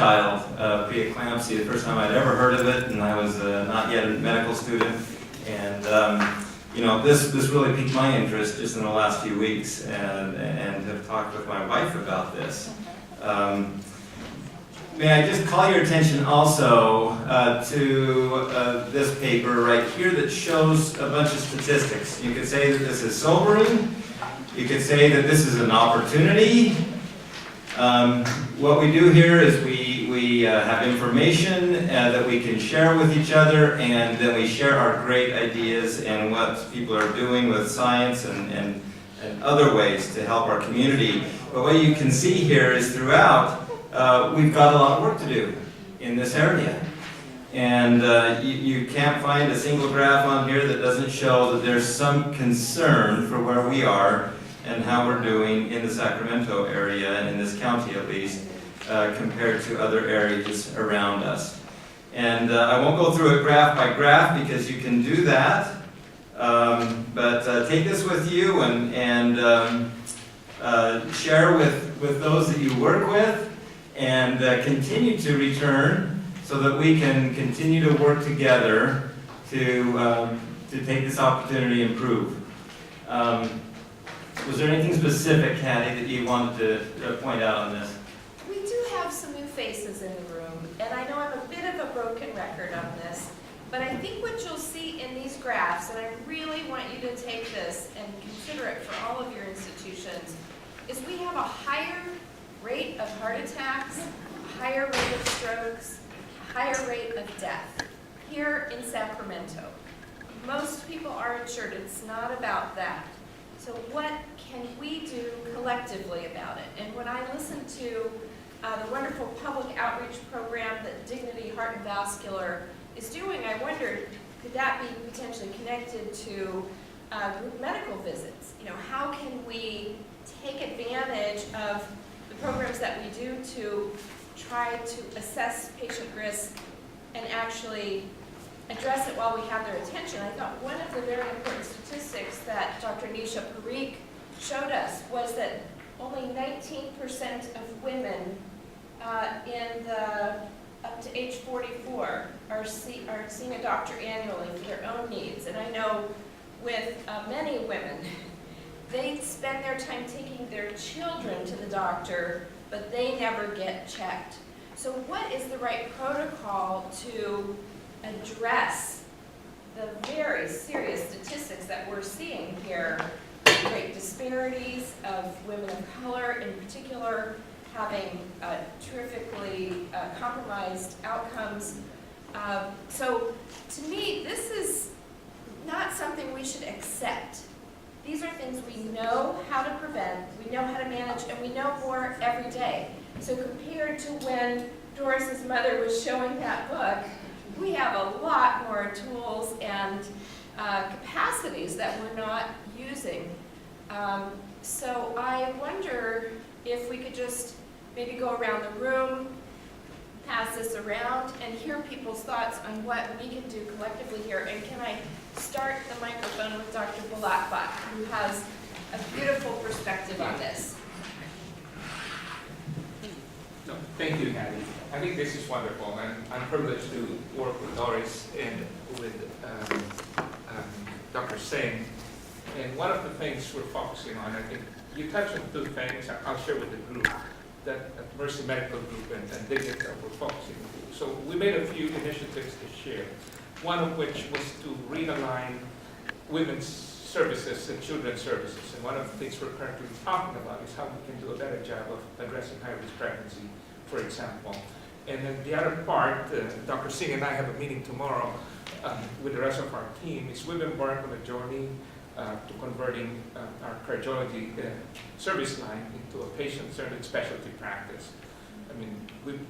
child, preeclampsia, the first time I'd ever heard of it, and I was not yet a medical student. And you know, this really piqued my interest just in the last few weeks, and have talked with my wife about this. May I just call your attention also to this paper right here that shows a bunch of statistics. You could say that this is sobering. You could say that this is an opportunity. What we do here is we have information that we can share with each other, and then we share our great ideas and what people are doing with science and other ways to help our community. But what you can see here is throughout, we've got a lot of work to do in this area. And you can't find a single graph on here that doesn't show that there's some concern for where we are and how we're doing in the Sacramento area, and in this county at least, compared to other areas around us. And I won't go through it graph by graph because you can do that, but take this with you and share with those that you work with, and continue to return so that we can continue to work together to take this opportunity and improve. Was there anything specific, Hattie, that you wanted to point out on this? We do have some new faces in the room, and I know I'm a bit of a broken record on this, but I think what you'll see in these graphs, and I really want you to take this and consider it for all of your institutions, is we have a higher rate of heart attacks, a higher rate of strokes, a higher rate of death here in Sacramento. Most people are insured. It's not about that. So what can we do collectively about it? And when I listened to the wonderful public outreach program that Dignity Heart and Vascular is doing, I wondered, could that be potentially connected to group medical visits? You know, how can we take advantage of the programs that we do to try to assess patient risk and actually address it while we have their attention? I thought one of the very important statistics that Dr. Nisha Parikh showed us was that only 19% of women in the up to age 44 are seeing a doctor annually for their own needs. And I know with many women, they spend their time taking their children to the doctor, but they never get checked. So what is the right protocol to address the very serious statistics that we're seeing here? Great disparities of women of color in particular having terrifically compromised outcomes. So to me, this is not something we should accept. These are things we know how to prevent, we know how to manage, and we know more every day. So compared to when Doris's mother was showing that book, we have a lot more tools and capacities that we're not using. So I wonder if we could just maybe go around the room, pass this around, and hear people's thoughts on what we can do collectively here. And can I start the microphone with Dr. Balakbak, who has a beautiful perspective on this. No, thank you, Hattie. I think this is wonderful, and I'm privileged to work with Doris and with Dr. Singh. And one of the things we're focusing on, I think you touched on two things I'll share with the group, that Mercy Medical Group and Dignity that we're focusing on. So we made a few initiatives to share, one of which was to realign women's services and children's services. And one of the things we're currently talking about is how we can do a better job of addressing high-risk pregnancy, for example. And then the other part, Dr. Singh and I have a meeting tomorrow with the rest of our team, is we've embarked on a journey to converting our cardiology service line into a patient-centered specialty practice. I mean, we've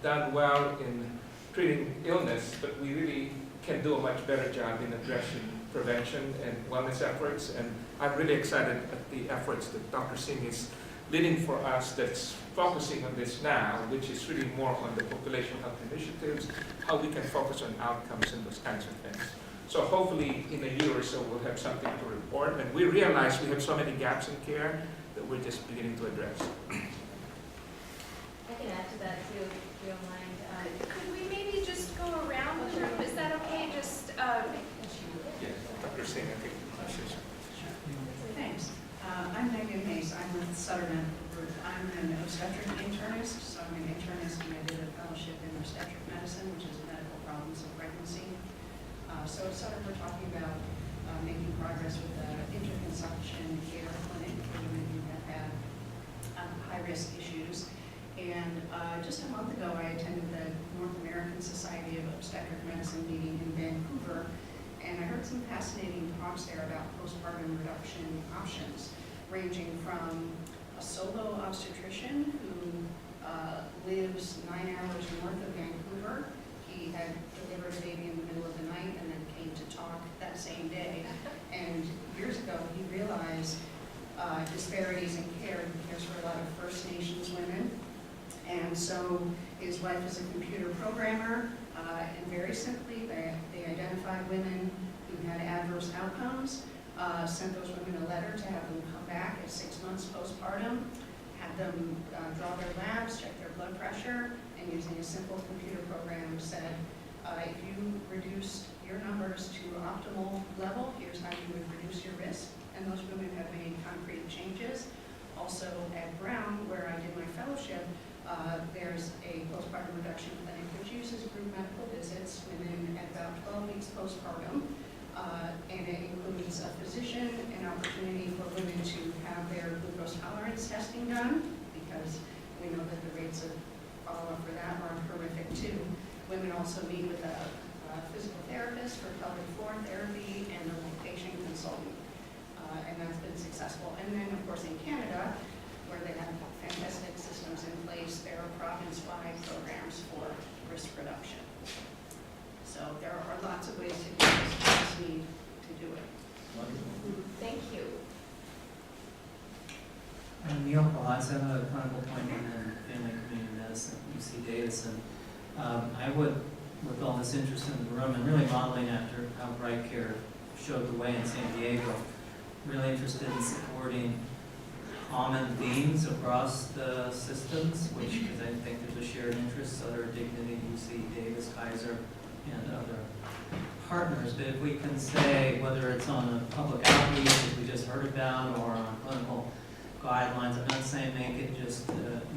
done well in treating illness, but we really can do a much better job in addressing prevention and wellness efforts. And I'm really excited at the efforts that Dr. Singh is leading for us that's focusing on this now, which is really more on the population health initiatives, how we can focus on outcomes and those kinds of things. So hopefully in a year or so we'll have something to report. And we realize we have so many gaps in care that we're just beginning to address. I can add to that too, real Sutter Medical Group. I'm an obstetric internist, so I'm an internist and I did a fellowship in obstetric medicine, which is medical problems of pregnancy. So at Sutter, we're talking about making progress with the interconception care clinic for women who have had high-risk issues. And just a month ago, I attended the North American Society of Obstetric Medicine meeting in Vancouver, and I heard some fascinating talks there about postpartum reduction options, ranging from a solo obstetrician who lives 9 hours north of Vancouver. He had delivered a baby in the middle of the night and then came to talk that same day. And years ago, he realized disparities in care. He cares for a lot of First Nations women. And so his wife is a computer programmer, and very simply, they identified women who had adverse outcomes, sent those women a letter to have them come back at 6 months postpartum, had them draw their labs, check their blood pressure, and using a simple computer program said, if you reduced your numbers to optimal level, here's how you would reduce your risk. And those women have made concrete changes. Also at Brown, where I did my fellowship, there's a postpartum reduction clinic which uses group medical visits women at about 12 weeks postpartum, and it includes a physician, an opportunity for women to have their glucose tolerance testing done, because we know that the rates of follow-up for that are horrific too. Women also meet with a physical therapist for pelvic floor therapy and a patient consultant, and that's been successful. And then, of course, in Canada, where they have fantastic systems in place, there are province-wide programs for risk reduction. So there are lots of ways to do this. We just need to do it. Thank you. I'm Neil Palazzo, I'm a clinical appointment in family and community medicine at UC Davis, and I would, with all this interest in the room and really modeling after how RightCare showed the way in San Diego, really interested in supporting common themes across the systems, which, because I think there's a shared interest, Sutter, Dignity, UC Davis, Kaiser, and other partners. But if we can say, whether it's on a public outreach, as we just heard about, or on clinical guidelines, I'm not saying make it just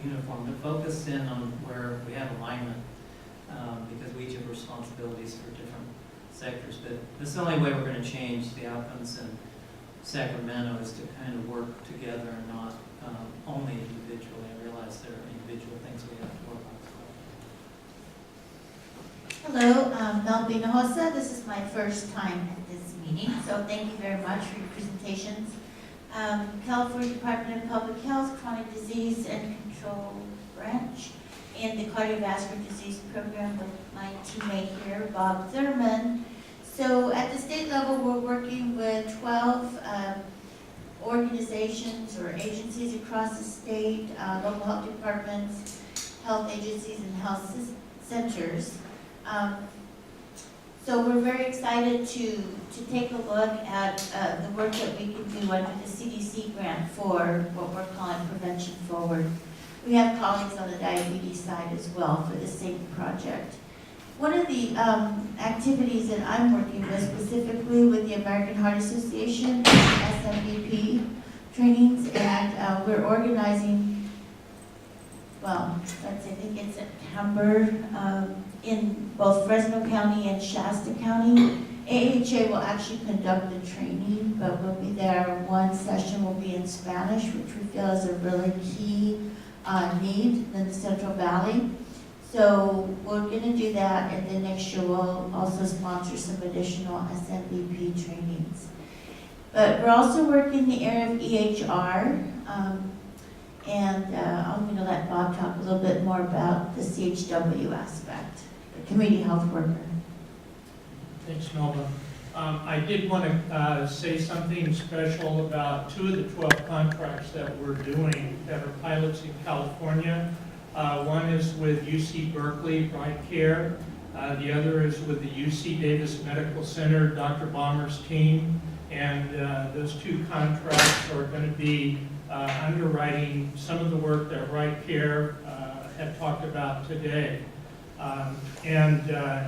uniform, but focus in on where we have alignment, because we each have responsibilities for different sectors. But this is the only way we're going to change the outcomes in Sacramento, is to kind of work together and not only individually. I realize there are individual things we have to work on as well. Hello, Mel Hinojosa. This is my first time at this meeting, so thank you very much for your presentations. California Department of Public Health, Chronic Disease and Control Branch, and the Cardiovascular Disease Program with my teammate here, Bob Thurman. So at the state level, we're working with 12 organizations or agencies across the state, local health departments, health agencies, and health centers. So we're very excited to take a look at the work that we can do under the CDC grant for what we're calling Prevention Forward. We have colleagues on the diabetes side as well for the same project. One of the activities that I'm working with, specifically with the American Heart Association, SMBP trainings, and we're organizing, well, I think in September, in both Fresno County and Shasta County. AHA will actually conduct the training, but we'll be there. One session will be in Spanish, which we feel is a really key need in the Central Valley. So we're going to do that, and then next year we'll also sponsor some additional SMBP trainings. But we're also working in the area of EHR, and I'm going to let Bob talk a little bit more about the CHW aspect, the community health worker. Thanks, Melba. I did want to say something special about 2 of the 12 contracts that we're doing that are pilots in California. One is with UC Berkeley, RightCare. The other is with the UC Davis Medical Center, Dr. Bomber's team. And those 2 contracts are going to be underwriting some of the work that RightCare had talked about today. In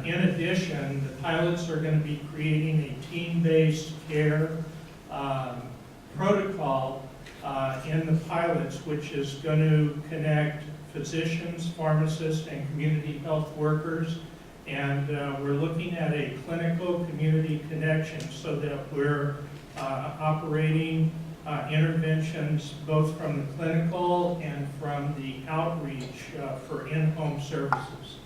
addition, the pilots are going to be creating a team-based care protocol in the pilots, which is going to connect physicians, pharmacists, and community health workers. And we're looking at a clinical community connection so that we're operating interventions both from the clinical and from the outreach for in-home services.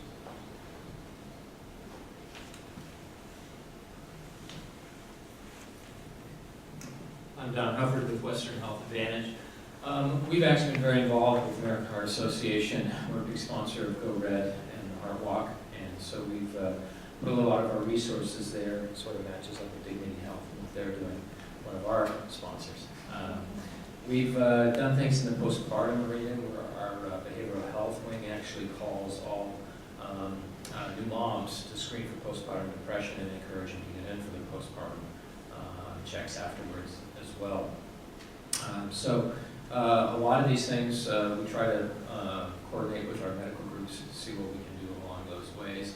I'm Don Hufford with Western Health Advantage. We've actually been very involved with the American Heart Association. We're a big sponsor of Go Red and the Heart Walk, and so we've put a lot of our resources there. It sort of matches up with Dignity Health and what they're doing, one of our sponsors. We've done things in the postpartum arena where our behavioral health wing actually calls all new moms to screen for postpartum depression and encourage them to get in for their postpartum checks afterwards as well. So a lot of these things we try to coordinate with our medical groups to see what we can do along those ways.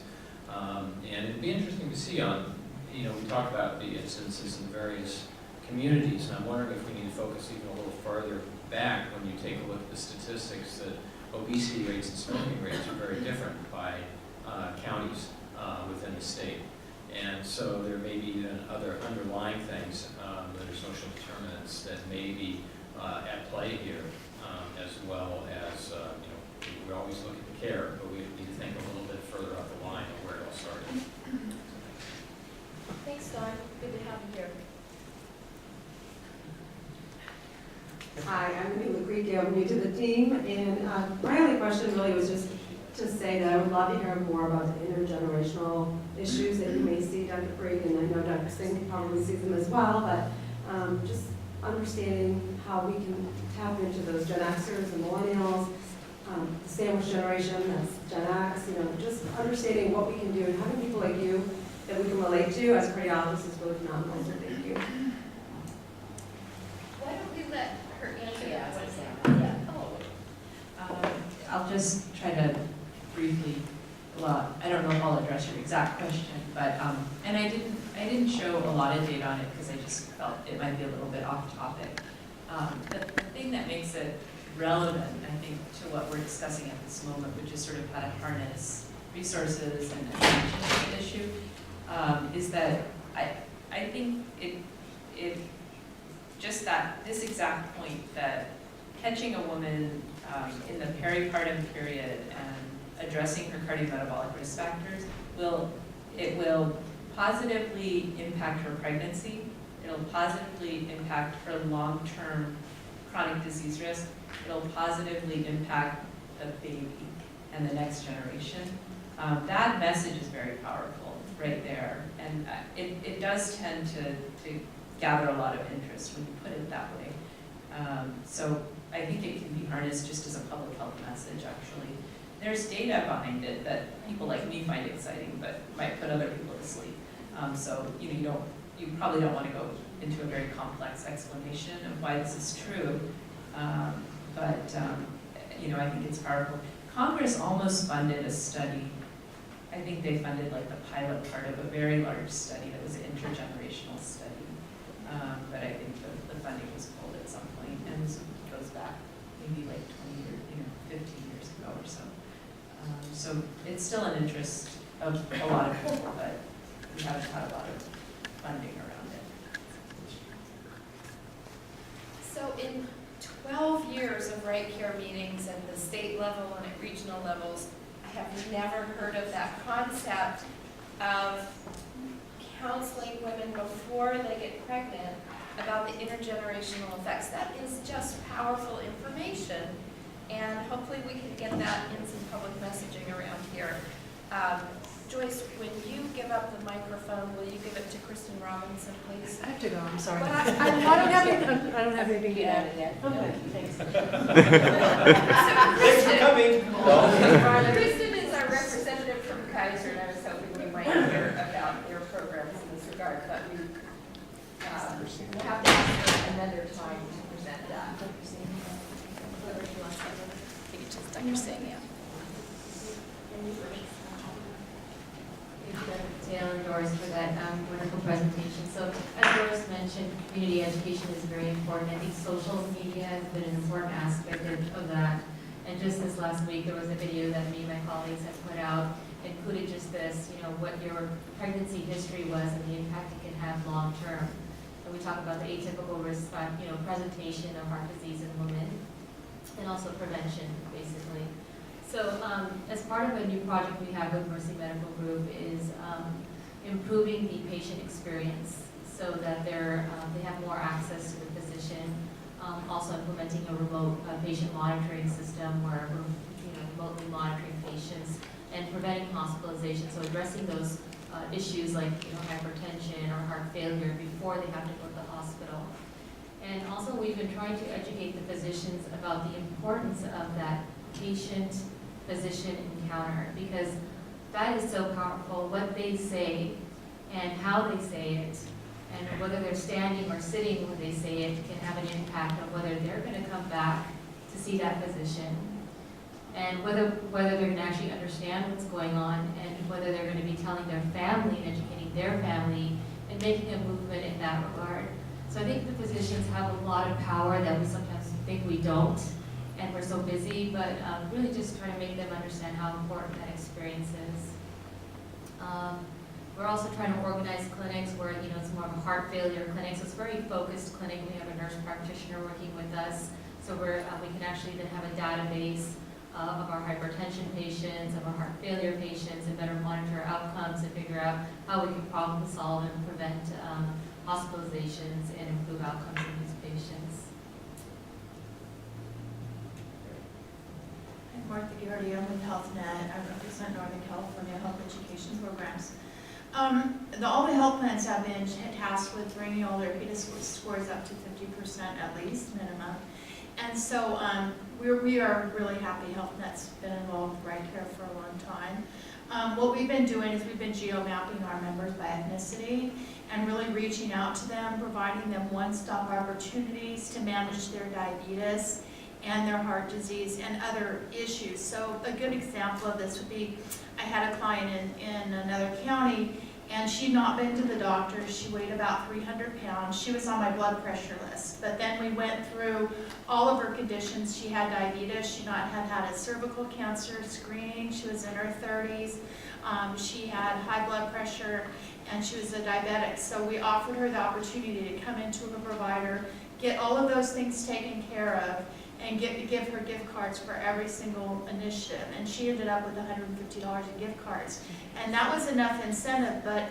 And it'd be interesting to see on, we talk about the instances in various communities, and I'm wondering if we need to focus even a little further back when you take a look at the statistics that obesity rates and smoking rates are very different by counties within the state. And so there may be other underlying things that are social determinants that may be at play here, as well as, we always look at the care, but we need to think a little bit further up the line of where it all started. Thanks, Don. Good to have you here. Hi, I'm Mila Greek. I'm new to the team, and my only question really was just to say that I would love to hear more about the intergenerational issues that you may see, Dr. Parikh, and I know Dr. Singh probably sees them as well, but just understanding how we can tap into those Gen Xers and millennials, the sandwich generation, that's Gen X, just understanding what we can do and having people like you that we can relate to as cardiologists is really phenomenal, so thank you. Why don't we let her answer that one? I'll just try to briefly, well, I don't know if I'll address your exact question, but, and I didn't show a lot of data on it because I just felt it might be a little bit off topic. But the thing that makes it relevant, I think, to what we're discussing at this moment, which is sort of how to harness resources and attention to the issue, is that I think it just that this exact point that catching a woman in the peripartum period and addressing her cardiometabolic risk factors will positively impact her pregnancy. It'll positively impact her long-term chronic disease risk. It'll positively impact the baby and the next generation. That message is very powerful right there, and it does tend to gather a lot of interest when you put it that way. So I think it can be harnessed just as a public health message, actually. There's data behind it that people like me find exciting, but might put other people to sleep. So you probably don't want to go into a very complex explanation of why this is true, but I think it's powerful. Congress almost funded a study. I think they funded like the pilot part of a very large study that was an intergenerational study. But I think the funding was pulled at some point, and this goes back maybe like 20 years, 15 years ago or so. So it's still an interest of a lot of people, but we haven't had a lot of funding around it. So in 12 years of RightCare meetings at the state level and at regional levels, I have never heard of that concept of counseling women before they get pregnant about the intergenerational effects. That is just powerful information, and hopefully we can get that in some public messaging around here. Joyce, when you give up the microphone, will you give it to Kristen Robinson, please? I have to go, I'm sorry. But I don't have anything to add. Okay, thanks. So Thanks for coming. Kristen is our representative from Kaiser, and I was hoping we might hear about their programs in this regard, but we'll have to ask her another time to present that. Whoever she wants to, I think it's just Dr. Singh, yeah. Down Doris for that wonderful presentation. So as Doris mentioned, community education is very important. I think social media has been an important aspect of that. And just this last week, there was a video that me and my colleagues have put out, included just this, what your pregnancy history was and the impact it can have long term. And we talk about the atypical risk, presentation of heart disease in women, and also prevention, basically. So as part of a new project we have with Mercy Medical Group is improving the patient experience so that they have more access to the physician. Also implementing a remote patient monitoring system where we're remotely monitoring patients and preventing hospitalization. So addressing those issues like hypertension or heart failure before they have to go to the hospital. And also we've been trying to educate the physicians about the importance of that patient-physician encounter, because that is so powerful. What they say and how they say it, and whether they're standing or sitting when they say it, can have an impact on whether they're going to come back to see that physician, and whether they're going to actually understand what's going on, and whether they're going to be telling their family and educating their family and making a movement in that regard. So I think the physicians have a lot of power that we sometimes think we don't, and we're so busy, but really just trying to make them understand how important that experience is. We're also trying to organize clinics where it's more of a heart failure clinic, so it's a very focused clinic. We have a nurse practitioner working with us, so we can actually then have a database of our hypertension patients, of our heart failure patients, and better monitor outcomes and figure out how we can problem solve and prevent hospitalizations and improve outcomes in these patients. I'm Martha Garrity, I'm with HealthNet. I represent Northern California Health Education Programs. All the health plans have been tasked with bringing all their HEDIS scores up to 50% at least, minimum. And so we are really happy HealthNet's been involved with RightCare for a long time. What we've been doing is we've been geo-mapping our members by ethnicity and really reaching out to them, providing them one-stop opportunities to manage their diabetes and their heart disease and other issues. So a good example of this would be, I had a client in another county, and she'd not been to the doctor. She weighed about 300 pounds. She was on my blood pressure list. But then we went through all of her conditions. She had diabetes. She had a cervical cancer screening. She was in her 30s. She had high blood pressure, and she was a diabetic. So we offered her the opportunity to come into a provider, get all of those things taken care of, and give her gift cards for every single initiative. And she ended up with $150 in gift cards. And that was enough incentive, but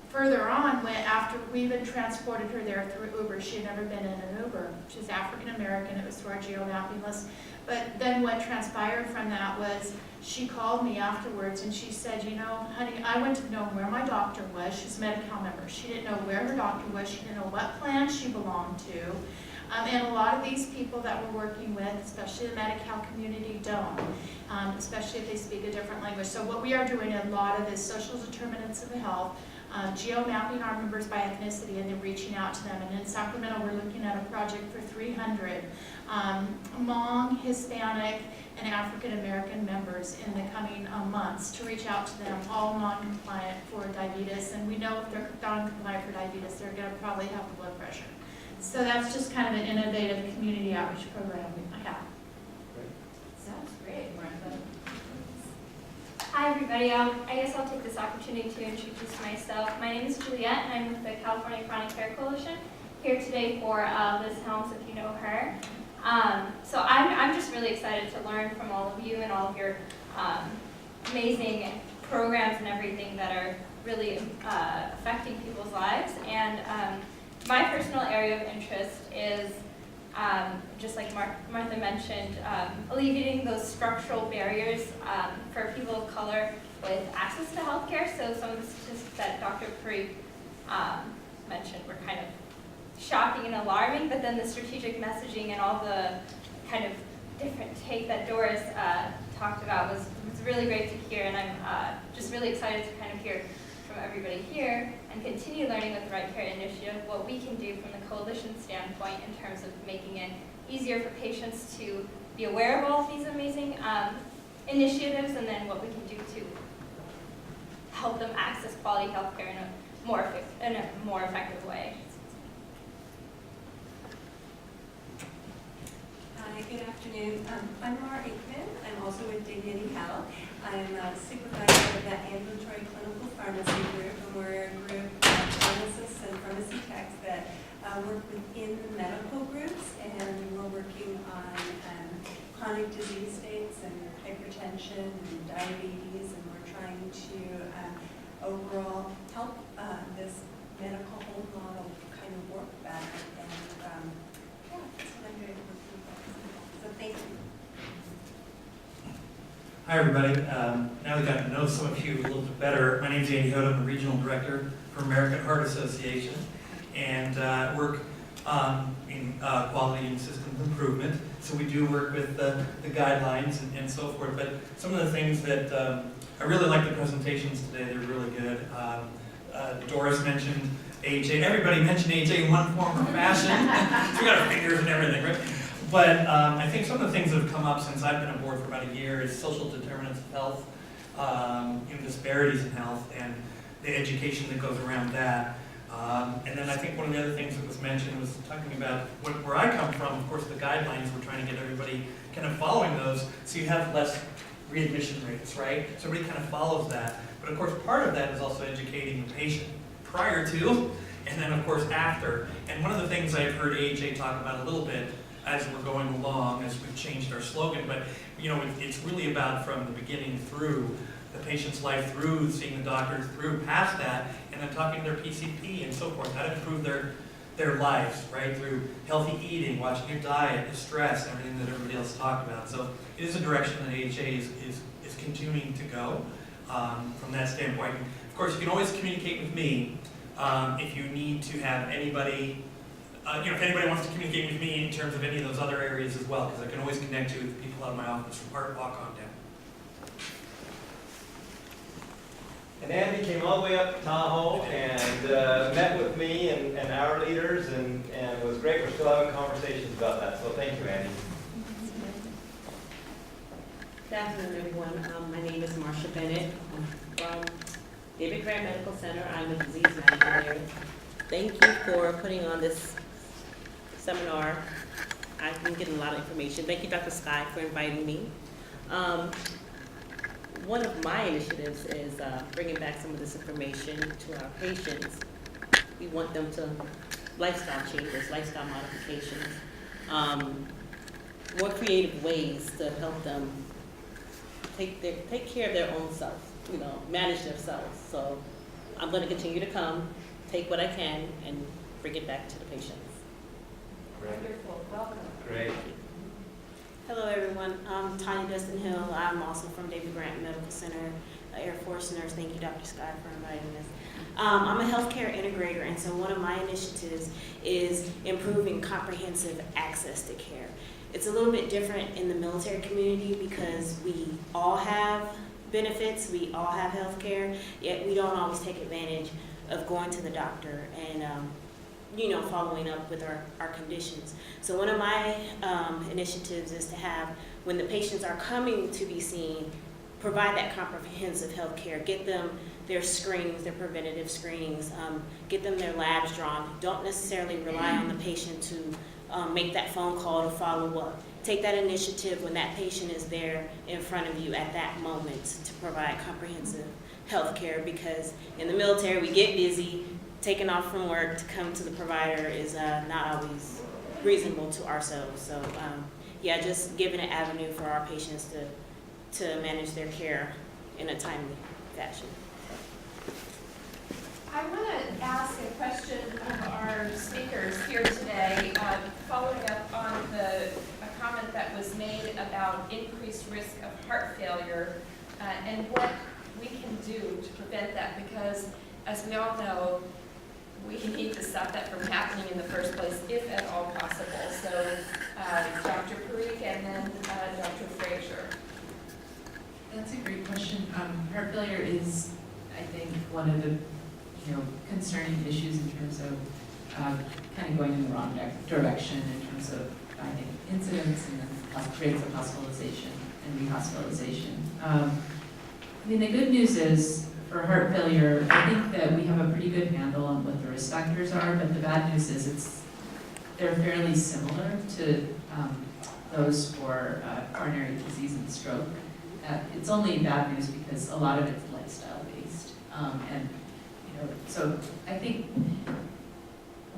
further on, after we even transported her there through Uber, she had never been in an Uber. She's African American, it was through our geo-mapping list. But then what transpired from that was she called me afterwards and she said, honey, I went to know where my doctor was. She's a Medi-Cal member. She didn't know where her doctor was. She didn't know what plan she belonged to. And a lot of these people that we're working with, especially the Medi-Cal community, don't, especially if they speak a different language. So what we are doing a lot of is social determinants of health, geo-mapping our members by ethnicity, and then reaching out to them. And in Sacramento, we're looking at a project for 300 Hmong, Hispanic, and African American members in the coming months to reach out to them, all non-compliant for diabetes. And we know if they're non-compliant for diabetes, they're going to probably have the blood pressure. So that's just kind of an innovative community outreach program we have. Sounds great, Martha. Hi everybody, I guess I'll take this opportunity to introduce myself. My name is Juliet and I'm with the California Chronic Care Coalition, here today for Liz Helms, if you know her. So I'm just really excited to learn from all of you and all of your amazing programs and everything that are really affecting people's lives. And my personal area of interest is, just like Martha mentioned, alleviating those structural barriers for people of color with access to healthcare. So some of the statistics that Dr. Parikh mentioned were kind of shocking and alarming, but then the strategic messaging and all the kind of different take that Doris talked about was really great to hear, and I'm just really excited to kind of hear from everybody here and continue learning with the RightCare initiative, what we can do from the coalition standpoint in terms of making it easier for patients to be aware of all of these amazing initiatives, and then what we can do to help them access quality healthcare in a more effective way. Hi, good afternoon. I'm Laura Aikman. I'm also with Dignity Health. I'm a supervisor of the Ambulatory Clinical Pharmacy Group, and we're a group of pharmacists and pharmacy techs that work within the medical groups, and we're working on chronic disease states and hypertension and diabetes, and we're trying to overall help this medical home model kind of work better. And yeah, that's what I'm doing. So thank you. Hi, everybody. Now we've gotten to know some of you a little bit better. My name is Andy Hood. I'm the Regional Director for American Heart Association, and work in quality and systems improvement. So we do work with the guidelines and so forth. But some of the things that I really like the presentations today. They're really good. Doris mentioned AHA. Everybody mentioned AHA in one form or fashion. We got our fingers and everything, right? But I think some of the things that have come up since I've been aboard for about a year is social determinants of health, disparities in health, and the education that goes around that. And then I think one of the other things that was mentioned was talking about where I come from. Of course, the guidelines, we're trying to get everybody kind of following those so you have less readmission rates, right? So everybody kind of follows that. But of course, part of that is also educating the patient prior to, and then of course after. And one of the things I've heard AHA talk about a little bit as we're going along, as we've changed our slogan, but it's really about from the beginning through the patient's life, through seeing the doctors, through past that, and then talking to their PCP and so forth, how to improve their lives, right? Through healthy eating, watching your diet, the stress, everything that everybody else talked about. So it is a direction that AHA is continuing to go from that standpoint. Of course, you can always communicate with me if you need to have anybody, if anybody wants to communicate with me in terms of any of those other areas as well, because I can always connect you with people out of my office from Heart Walk on down. And Andy came all the way up to Tahoe and met with me and our leaders, and it was great. We're still having conversations about that, so thank you, Andy. Good afternoon, everyone. My name is Marsha Bennett. I'm from David Grant Medical Center. I'm a disease manager there. Thank you for putting on this seminar. I've been getting a lot of information. Thank you, Dr. Sky, for inviting me. One of my initiatives is bringing back some of this information to our patients. We want them to lifestyle changes, lifestyle modifications, more creative ways to help them take care of their own self, manage themselves. So I'm going to continue to come, take what I can, and bring it back to the patients. Wonderful, welcome. Great. Hello, everyone. I'm Tanya Dustin Hill. I'm also from David Grant Medical Center, Air Force nurse. Thank you, Dr. Sky, for inviting us. I'm a healthcare integrator, and so one of my initiatives is improving comprehensive access to care. It's a little bit different in the military community because we all have benefits, we all have health care, yet we don't always take advantage of going to the doctor and following up with our conditions. So one of my initiatives is to have, when the patients are coming to be seen, provide that comprehensive health care, get them their screenings, their preventative screenings, get them their labs drawn. Don't necessarily rely on the patient to make that phone call to follow up. Take that initiative when that patient is there in front of you at that moment to provide comprehensive health care, because in the military we get busy. Taking off from work to come to the provider is not always reasonable to ourselves. So just giving an avenue for our patients to manage their care in a timely fashion. I want to ask a question of our speakers here today, following up on a comment that was made about increased risk of heart failure and what we can do to prevent that, because as we all know, we need to stop that from happening in the first place, if at all possible. So Dr. Parikh and then Dr. Frazier. That's a great question. Heart failure is, I think, one of the concerning issues in terms of kind of going in the wrong direction in terms of, I think, incidence and then rates of hospitalization and rehospitalization. The good news is, for heart failure, I think that we have a pretty good handle on what the risk factors are, but the bad news is they're fairly similar to those for coronary disease and stroke. It's only bad news because a lot of it's lifestyle based. And so I think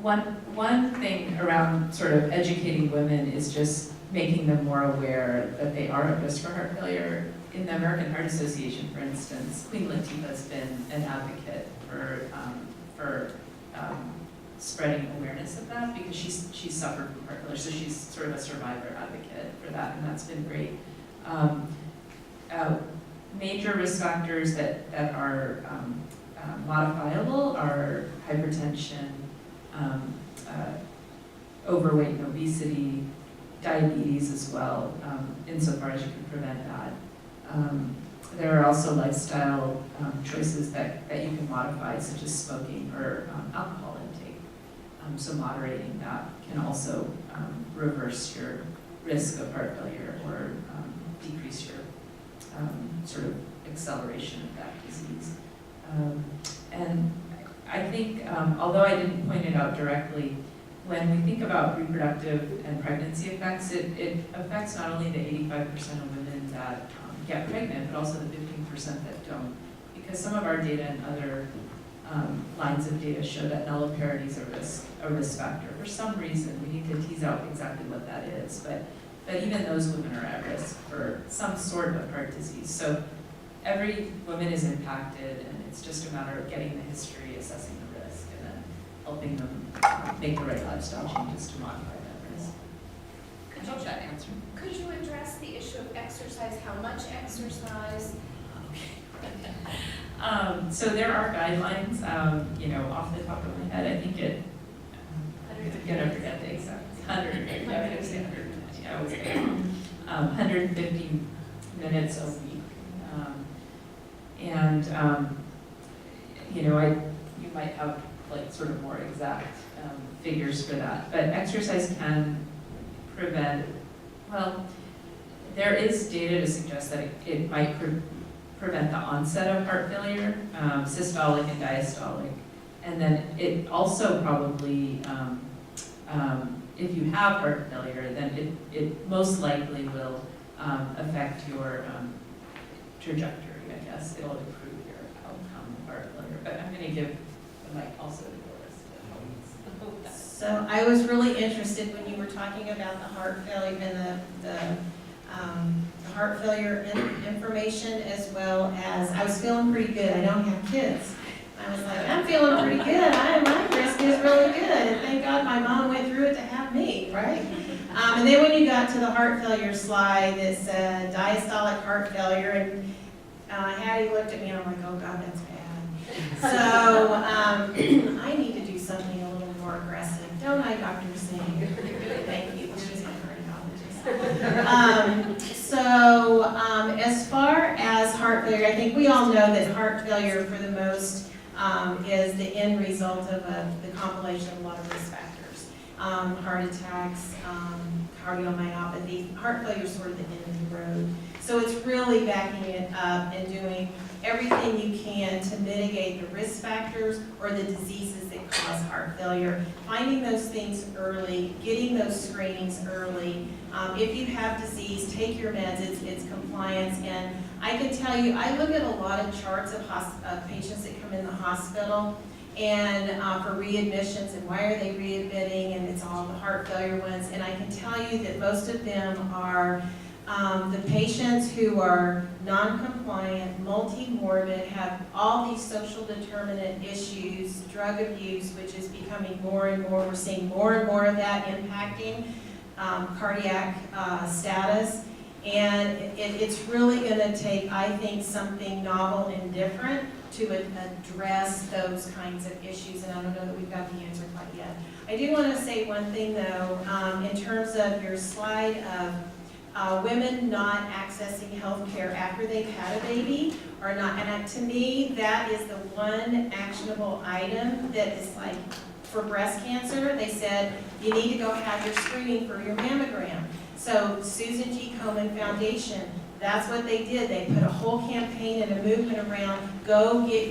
one thing around sort of educating women is just making them more aware that they are at risk for heart failure. In the American Heart Association, for instance, Queen Latifah has been an advocate for spreading awareness of that because she's suffered from heart failure, so she's sort of a survivor advocate for that, and that's been great. Major risk factors that are modifiable are hypertension, overweight and obesity, diabetes as well, insofar as you can prevent that. There are also lifestyle choices that you can modify, such as smoking or alcohol intake. So moderating that can also reverse your risk of heart failure or decrease your sort of acceleration of that disease. And I think, although I didn't point it out directly, when we think about reproductive and pregnancy effects, it affects not only the 85% of women that get pregnant, but also the 15% that don't. Because some of our data and other lines of data show that nulliparity is a risk factor. For some reason, we need to tease out exactly what that is, but even those women are at risk for some sort of heart disease. So every woman is impacted, and it's just a matter of getting the history, assessing the risk, and then helping them make the right lifestyle changes to modify that risk. I hope that answered. Could you address the issue of exercise? How much exercise? So there are guidelines, off the top of my head, I think I'm gonna forget the exact, 150 minutes a week. You might have like sort of more exact figures for that, but exercise can prevent, there is data to suggest that it might prevent the onset of heart failure, systolic and diastolic. And then it also probably, if you have heart failure, then it most likely will affect your trajectory, I guess. It'll improve your outcome of heart failure. But I'm going to give the mic also to Doris to help that. So I was really interested when you were talking about the heart failure and the heart failure information, as well as I was feeling pretty good. I don't have kids. I was like, I'm feeling pretty good. My risk is really good. And thank God my mom went through it to have me, right? And then when you got to the heart failure slide that said diastolic heart failure, and Hattie looked at me and I'm like, oh God, that's bad. So I need to do something a little more aggressive. Don't I, Dr. Singh? Thank you. She's my cardiologist. As far as heart failure, I think we all know that heart failure for the most is the end result of the compilation of a lot of risk factors. Heart attacks, cardiomyopathy. Heart failure is sort of the end of the road. So it's really backing it up and doing everything you can to mitigate the risk factors or the diseases that cause heart failure. Finding those things early, getting those screenings early. If you have disease, take your meds, it's compliance. And I can tell you, I look at a lot of charts of patients that come in the hospital and for readmissions and why are they readmitting, and it's all the heart failure ones. And I can tell you that most of them are the patients who are non-compliant, multi-morbid, have all these social determinant issues, drug abuse, which is becoming more and more, we're seeing more and more of that impacting cardiac status. And it's really going to take, I think, something novel and different to address those kinds of issues, and I don't know that we've got the answer quite yet. I do want to say one thing, though, in terms of your slide of women not accessing health care after they've had a baby or not, and to me, that is the one actionable item that is like, for breast cancer, they said you need to go have your screening for your mammogram. So Susan G. Komen Foundation, That's what they did. They put a whole campaign and a movement around, go get